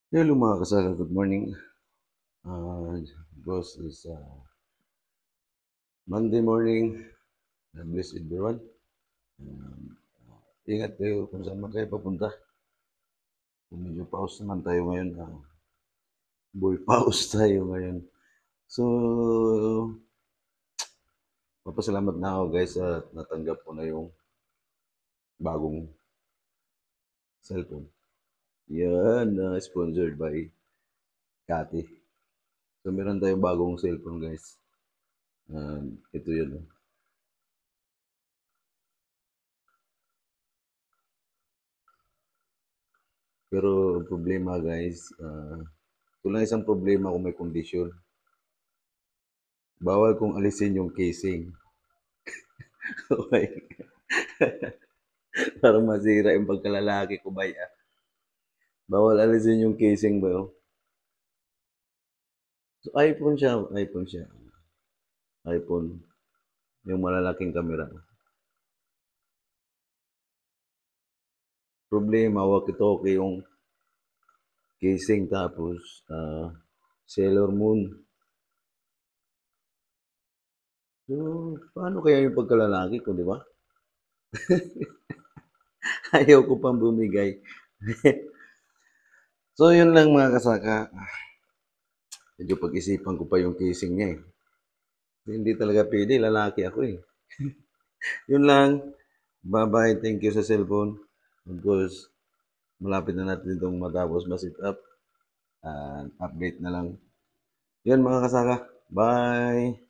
Hello mga kasaka, good morning. Boss is Monday morning. God bless everyone. Um, Ingat kayo kung saan man kayo papunta. Kung medyo pause naman tayo ngayon. Boy, pause tayo ngayon. So, papasalamat na ako guys at natanggap ko na yung bagong cellphone. Yan, sponsored by Kati. So, meron tayong bagong cellphone guys. Ito yun. Pero problema guys, ito lang isang problema kung may kondisyon. Bawal kong alisin yung casing. Okay. Para masira yung pagkalalaki ko ba ya? Bawal alisin yung casing ba yun? So, iPhone siya. iPhone, yung malalaking camera. Problema, walkie-talkie yung casing tapos Sailor Moon. So, paano kaya yung pagkalalaki ko, di ba? Ayaw ko pang bumigay. So, yun lang mga kasaka. Medyo pag-isipan ko pa yung casing niya eh. Hindi talaga pwede, lalaki ako eh. Yun lang. Bye-bye. Thank you sa cellphone. Of course, malapit na natin itong matapos ma-sit up. Update na lang. Yun mga kasaka. Bye!